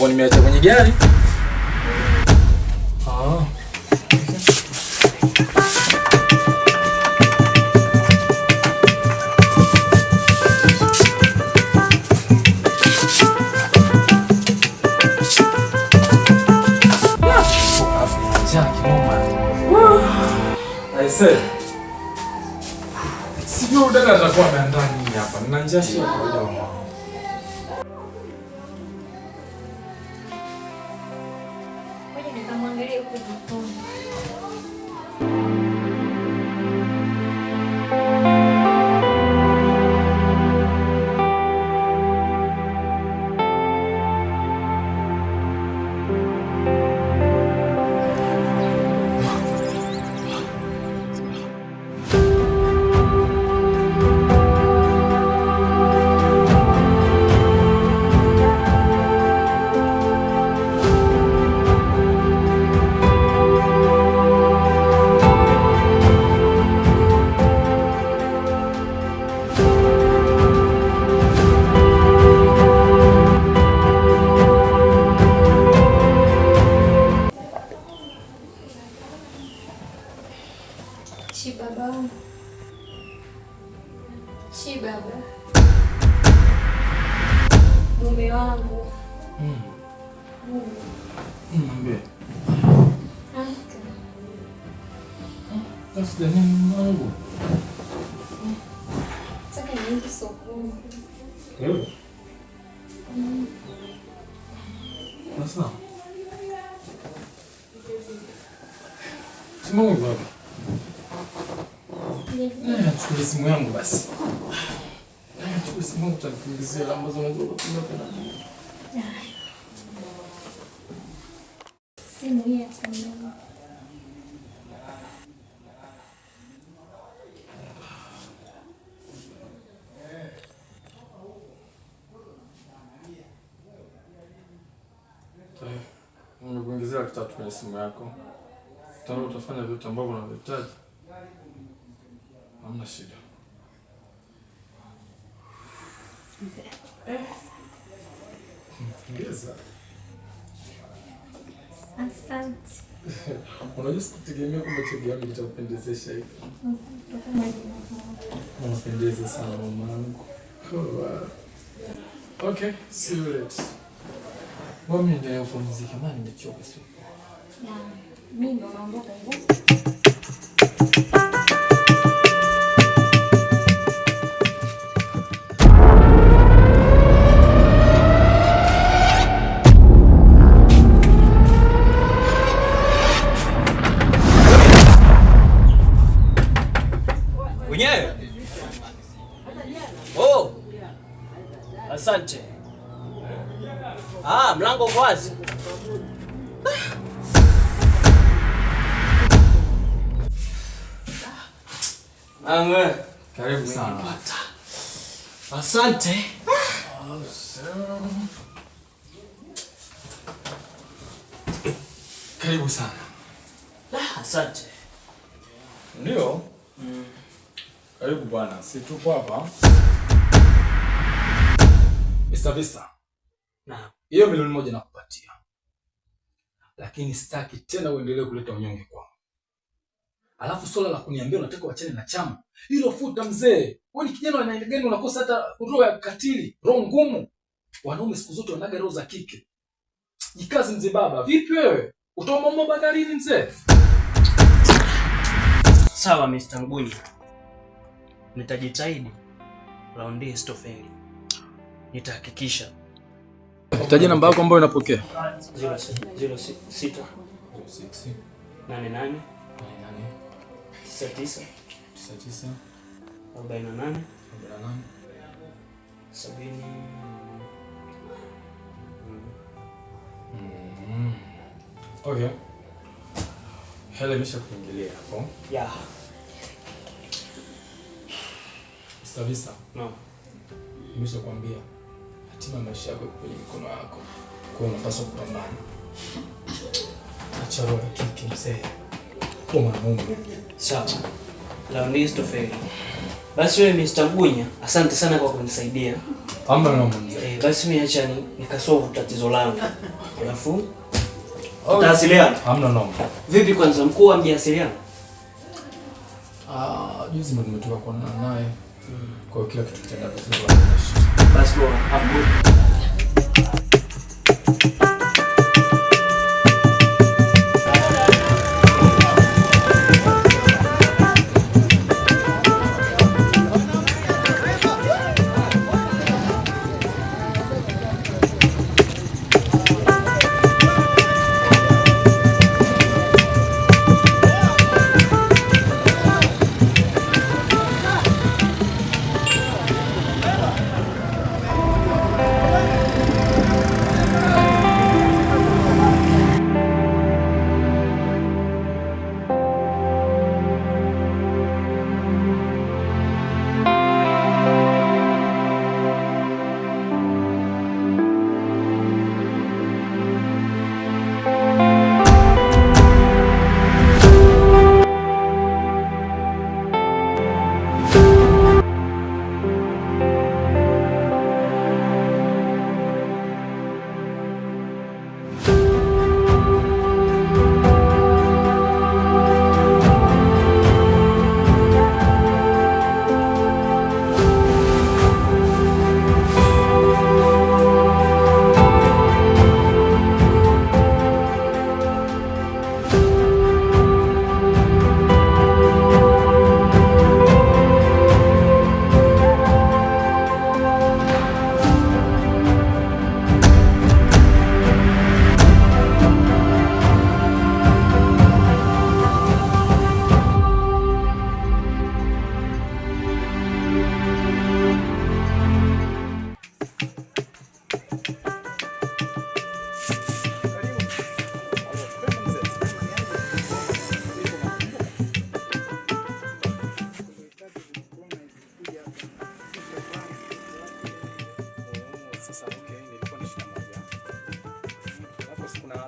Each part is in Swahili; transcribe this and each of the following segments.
nilikuwa nimeacha kwenye gari. Ah. Sio dada atakuwa ameandaa nini hapa? Nina njaa sio kawaida mama. Ngoja nikamwangalie huko jikoni. Shi baba. Mume wangu. Mwambie. Amka. Sasa nini mwanangu? Sasa niende sokoni. Wewe? Sasa. Simama baba. Chukua simu yangu basi. Chukua simu yangu utakuingizia ambazo unajua unapenda. Simu hii ya tano. Nimekuingizia kitatu kwenye simu yako. Tano utafanya vitu ambavyo unavihitaji. Hamna shida. Ongeza. Asante. Unajua sikutegemea kwamba cheki yangu itakupendezesha hivi. Unapendeza sana mamangu. Okay, see you later. Mimi ndio yapumzika, maana nimechoka sio. Mimi ndo naondoka hivyo. Wenyewe? Oh. Asante. Mlango uko wazi. Karibu sana. Asante. Karibu sana. Asante. Ndio. Karibu bwana. Si tupo hapa. Mr. Vista. Na hiyo milioni 1 nakupatia. Lakini sitaki tena uendelee kuleta unyonge kwangu. Alafu swala la kuniambia unataka wachane na chama. Hilo futa mzee. Wewe ni kijana wa aina gani unakosa hata roho ya katili, roho ngumu. Wanaume siku zote wanaga roho za kike. Jikazi mzee baba. Vipi wewe? Utaomba bagarini mzee? Sawa Mr. Mbunyi. Nitajitahidi. Raundi stofeli. Nitahakikisha. Taja namba yako ambayo unapokea. 06 88 99 48 70. Okay. Hela imesha kuingilia hapo. Yeah. Vista. No. Nimesha kuambia hatima maisha yako kwenye mikono yako. Kwa hiyo unapaswa kupambana. Acha roho ya kike mzee. Kwa mwanamume. Sawa. Raundi stofeli. Basi wewe Mr. Mbunyi, asante sana kwa kunisaidia. Hamna noma mzee. Basi mimi acha nikasolve tatizo langu. Alafu tutawasiliana. Hamna noma. Vipi kwanza mkuu wa mjasiliana? Juzi ndo nimetoka kuonana naye. Kwa hiyo kila kitu kitaenda vizuri. Basi bora, hapo.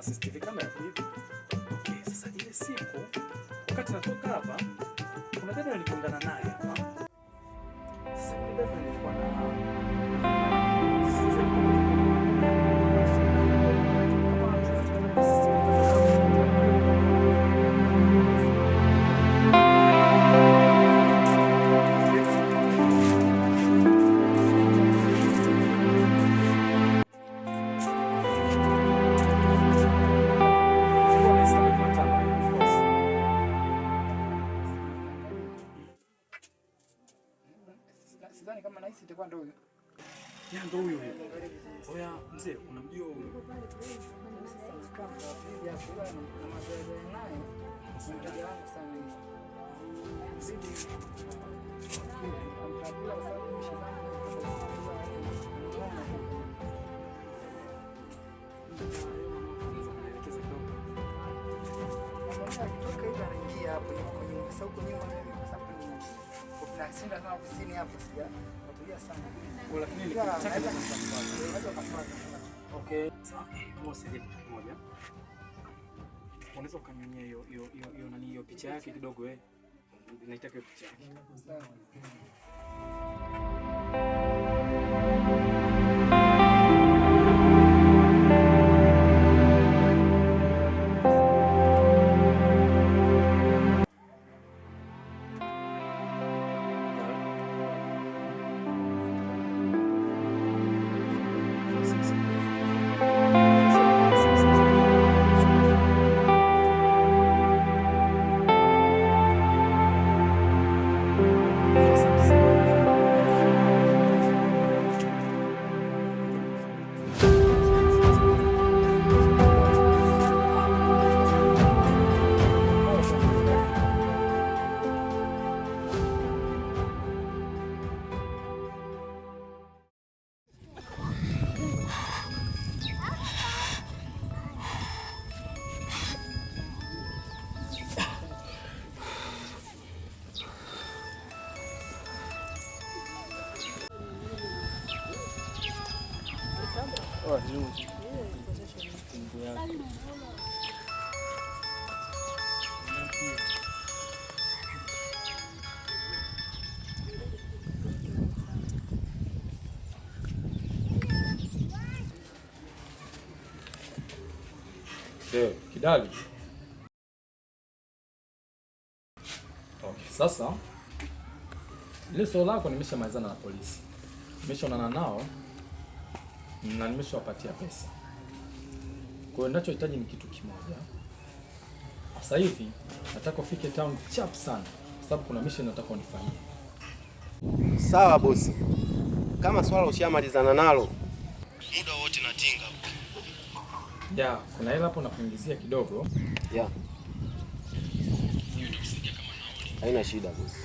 CCTV camera hivi. Okay, sasa ile siku wakati natoka hapa kuna dada nilikutana naye hapa. Sasa ile dada nilikuwa na kama nahisi itakuwa ndio huyo. Ya ndio huyo. Oya mzee, unamjua huyo? Kama pia kwa na mazoezi naye. Mtaji wangu sana hiyo. Zidi. Amtabila sababu mshizani kutoka hivi anaingia hapo nyuma. Sasa huko nyuma kwa sababu na sinda sana ofisini hapo sija watulia sana. Lakini nikitaka naweza kupata. Okay. Sawa. Kama usije kitu kimoja. Unaweza ukanyonyea hiyo nani hiyo picha yake kidogo wewe. Naitaka hiyo picha yake. Sawa. Oh, Kidali. Okay, sasa ile swala lako nimeshamalizana na polisi. Nimeshaonana nao na nimeshawapatia pesa. Kwa hiyo ninachohitaji ni kitu kimoja. Sasa hivi nataka ufike town chap sana kwa sababu kuna mission nataka unifanyie. Sawa bosi. Kama swala ushamalizana nalo, muda wote natinga. Ya, kuna hela hapo nakuingizia kidogo. Ya. Hiyo ndio kusaidia kama nauli. Haina shida bosi.